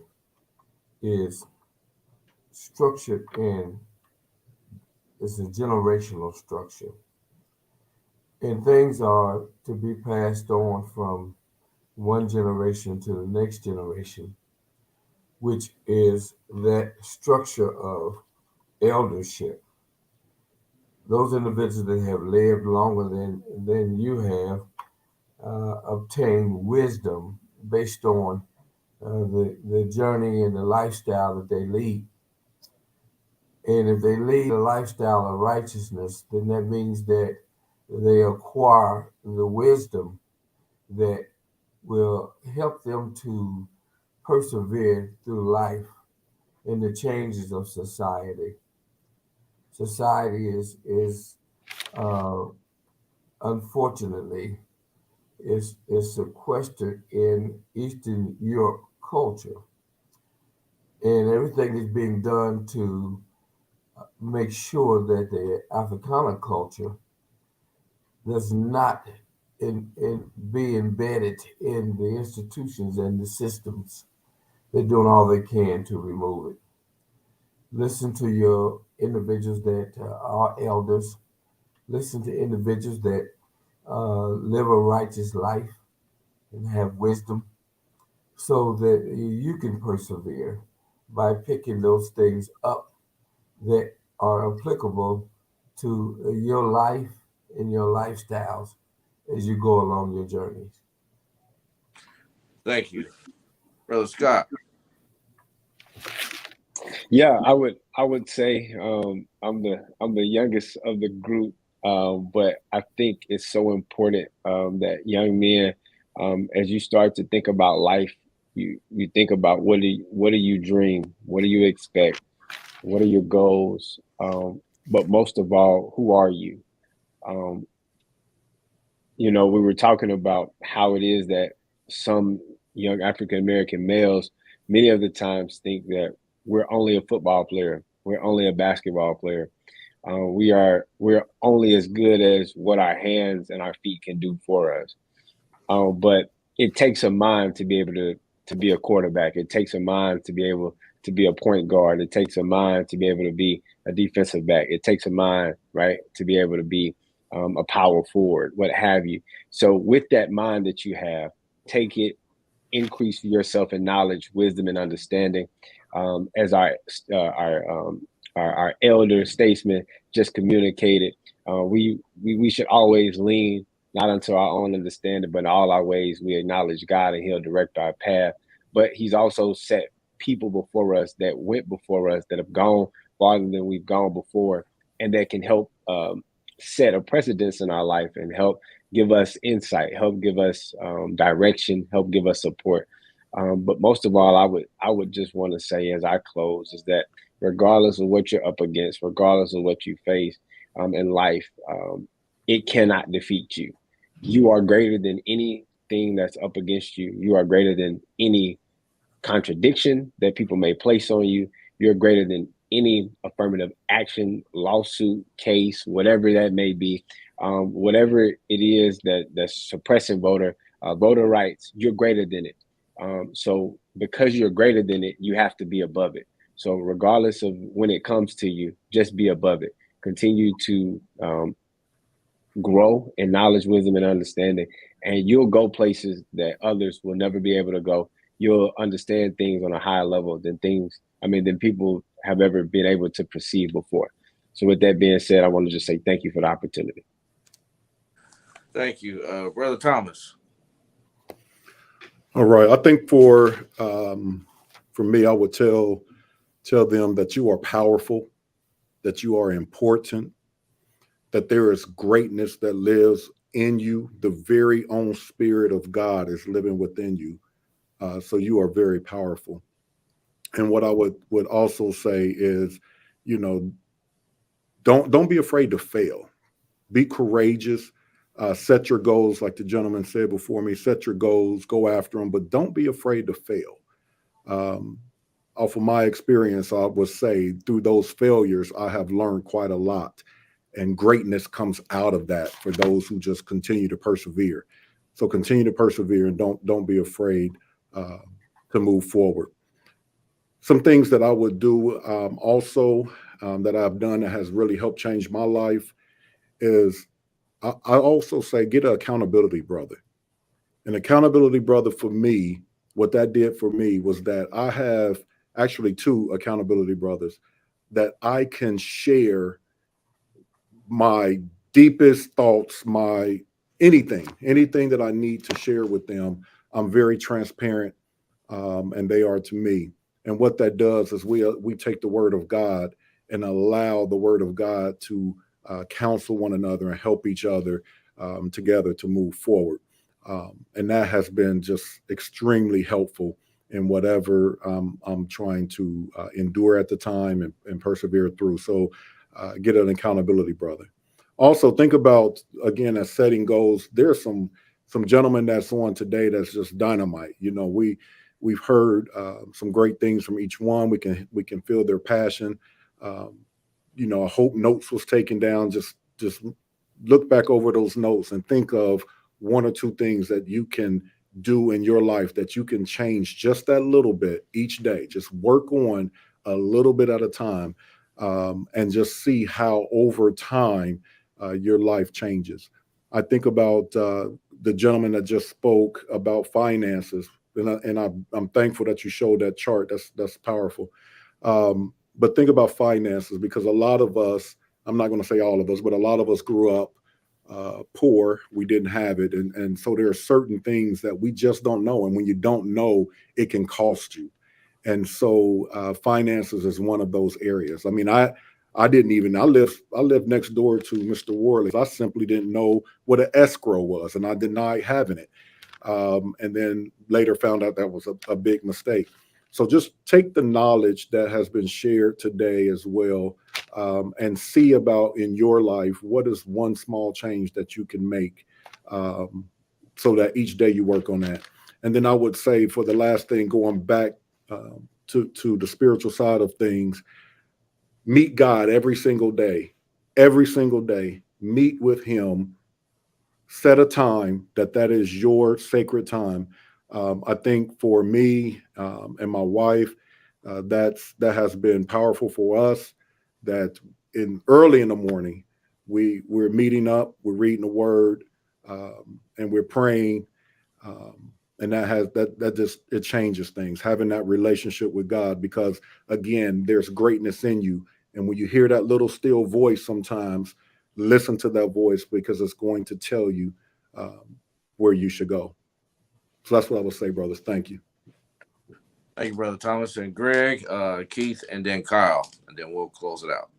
is structured it's a generational structure. And things are to be passed on from one generation to the next generation, which is that structure of eldership. Those individuals that have lived longer than you have obtained wisdom based on the journey and the lifestyle that they lead. And if they lead a lifestyle of righteousness, then that means that they acquire the wisdom that will help them to persevere through life in the changes of society. society is unfortunately is sequestered in Eastern Europe culture, and everything is being done to make sure that the Africana culture does not be embedded in the institutions and the systems. They're doing all they can to remove it. Listen to your individuals that are elders. Listen to individuals that live a righteous life and have wisdom so that you can persevere by picking those things up that are applicable to your life and your lifestyles as you go along your journeys. Thank you, Brother Scott. Yeah, I would say I'm the youngest of the group, but I think it's so important that young men, as you start to think about life, you think about what do you dream, what do you expect, what are your goals, but most of all, who are you? Um, we were talking about how it is that some young African American males, many of the times, think that we're only a football player, we're only a basketball player. We're only as good as what our hands and our feet can do for us. But it takes a mind to be able to be a quarterback. It takes a mind to be able to be a point guard. It takes a mind to be able to be a defensive back. It takes a mind, right, to be able to be a power forward, what have you. So with that mind that you have, take it, increase yourself in knowledge, wisdom, and understanding. As our elder statesman just communicated, we should always lean not unto our own understanding, but in all our ways we acknowledge God and He'll direct our path. But He's also set people before us that went before us, that have gone farther than we've gone before, and that can help set a precedence in our life and help give us insight, help give us direction, help give us support. But most of all, I would just want to say as I close is that regardless of what you're up against, regardless of what you face in life, it cannot defeat you. You are greater than anything that's up against you. You are greater than any contradiction that people may place on you. You're greater than any affirmative action, lawsuit, case, whatever that may be, whatever it is that's suppressing voter rights. You're greater than it. So because you're greater than it, you have to be above it. So regardless of when it comes to you, just be above it. Continue to grow in knowledge, wisdom, and understanding, and you'll go places that others will never be able to go. You'll understand things on a higher level than people have ever been able to perceive before. So with that being said, I want to just say thank you for the opportunity. Thank you, Brother Thomas. All right. I think for me, I would tell them that you are powerful, that you are important, that there is greatness that lives in you. The very own Spirit of God is living within you. So you are very powerful. And what I would also say is, don't be afraid to fail. Be courageous. Set your goals, like the gentleman said before me. Set your goals, go after them, but don't be afraid to fail. Off of my experience, I would say through those failures, I have learned quite a lot, and greatness comes out of that for those who just continue to persevere. So continue to persevere and don't be afraid to move forward. Some things that I would do also that I've done that has really helped change my life is I also say get an accountability brother. An accountability brother for me, what that did for me was that I have actually 2 accountability brothers that I can share my deepest thoughts, my anything that I need to share with them. I'm very transparent, and they are to me. And what that does is we take the word of God and allow the word of God to counsel one another and help each other together to move forward. And that has been just extremely helpful in whatever I'm trying to endure at the time and persevere through. So get an accountability brother. Also, think about, again, as setting goals. There's some gentlemen that's on today that's just dynamite. You know, we've heard some great things from each one. We can feel their passion. You know, I hope notes was taken down. Just look back over those notes and think of one or two things that you can do in your life that you can change just that little bit each day. Just work on a little bit at a time, and just see how over time your life changes. I think about the gentleman that just spoke about finances, and I'm thankful that you showed that chart. That's powerful. But think about finances, because a lot of us, I'm not going to say all of us, but a lot of us grew up poor. We didn't have it. And so there are certain things that we just don't know. And when you don't know, it can cost you. And so finances is one of those areas. I mean, I lived next door to Mr. Worley. I simply didn't know what an escrow was, and I denied having it. And then later found out that was a big mistake. So just take the knowledge that has been shared today as well, and see about in your life, what is one small change that you can make, so that each day you work on that. And then I would say, for the last thing, going back to the spiritual side of things, meet God every single day, meet with him, set a time that is your sacred time. I think for me and my wife, that has been powerful for us, that early in the morning, we're meeting up, we're reading the word, and we're praying. And it changes things, having that relationship with God, because again, there's greatness in you. And when you hear that little still voice, sometimes listen to that voice, because it's going to tell you where you should go. So that's what I would say, brothers. Thank you. Thank you, Brother Thomas and Greg, Keith, and then Kyle, and then we'll close it out.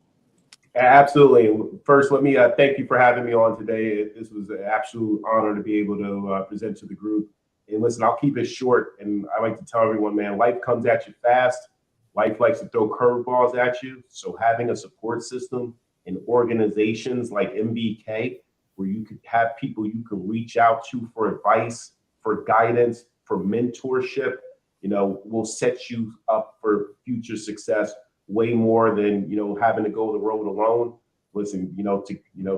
Absolutely. First, let me thank you for having me on today. This was an absolute honor to be able to present to the group. And listen, I'll keep it short. And I like to tell everyone, man, life comes at you fast. Life likes to throw curveballs at you. So having a support system and organizations like MBK, where you could have people you can reach out to for advice, for guidance, for mentorship, will set you up for future success way more than, having to go the road alone. Listen,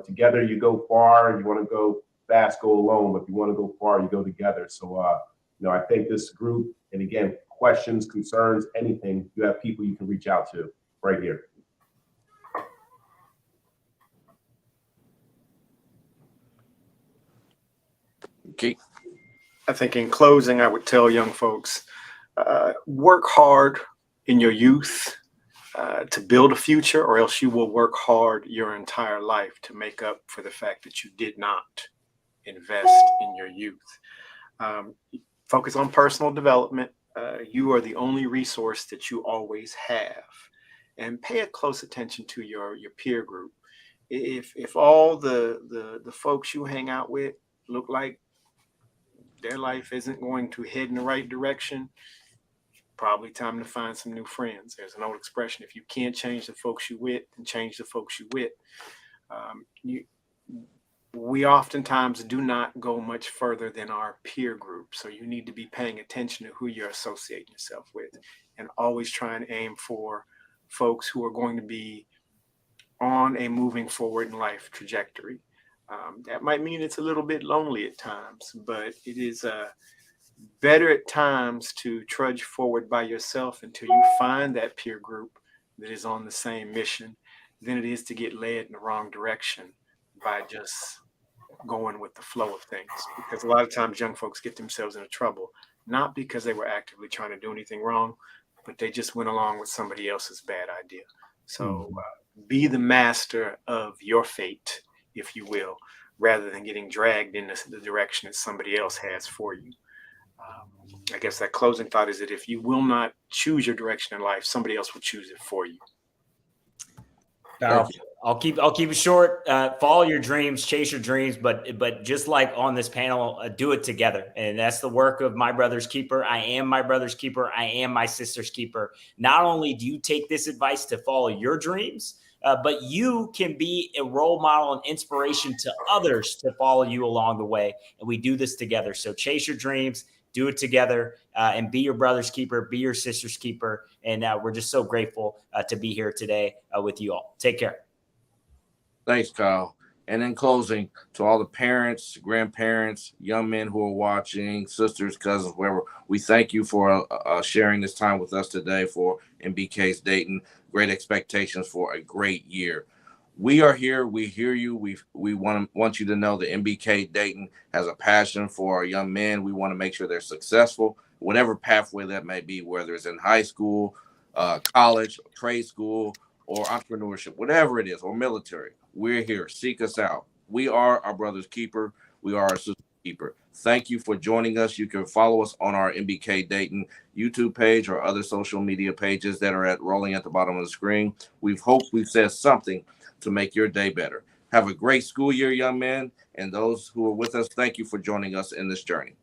together you go far. You want to go fast, go alone. But if you want to go far, you go together. So, I think this group, and again, questions, concerns, anything, you have people you can reach out to right here. Keith? I think in closing, I would tell young folks, work hard in your youth to build a future, or else you will work hard your entire life to make up for the fact that you did not invest in your youth. Focus on personal development. You are the only resource that you always have. And pay a close attention to your peer group. If all the folks you hang out with look like their life isn't going to head in the right direction, probably time to find some new friends. There's an old expression: if you can't change the folks you with, then change the folks you with. We oftentimes do not go much further than our peer group. So you need to be paying attention to who you're associating yourself with, and always try and aim for folks who are going to be on a moving forward in life trajectory. That might mean it's a little bit lonely at times, but it is better at times to trudge forward by yourself until you find that peer group that is on the same mission than it is to get led in the wrong direction by just going with the flow of things. Because a lot of times young folks get themselves into trouble, not because they were actively trying to do anything wrong, but they just went along with somebody else's bad idea. So be the master of your fate, if you will, rather than getting dragged in the direction that somebody else has for you. I guess that closing thought is that if you will not choose your direction in life, somebody else will choose it for you. I'll keep it short. Follow your dreams, chase your dreams, but just like on this panel, do it together. And that's the work of my brother's keeper. I am my brother's keeper. I am my sister's keeper. Not only do you take this advice to follow your dreams, but you can be a role model and inspiration to others to follow you along the way. And we do this together. So chase your dreams, do it together, and be your brother's keeper, be your sister's keeper. And we're just so grateful to be here today with you all. Take care. Thanks, Kyle. And in closing, to all the parents, grandparents, young men who are watching, sisters, cousins, whoever, we thank you for sharing this time with us today for MBK's Dayton. Great expectations for a great year. We are here. We hear you. We want you to know that MBK Dayton has a passion for our young men. We want to make sure they're successful, whatever pathway that may be, whether it's in high school, college, trade school, or entrepreneurship, whatever it is, or military. We're here. Seek us out. We are our brother's keeper. We are our sister's keeper. Thank you for joining us. You can follow us on our MBK Dayton YouTube page or other social media pages that are rolling at the bottom of the screen. We've hoped we've said something to make your day better. Have a great school year, young men. And those who are with us, thank you for joining us in this journey.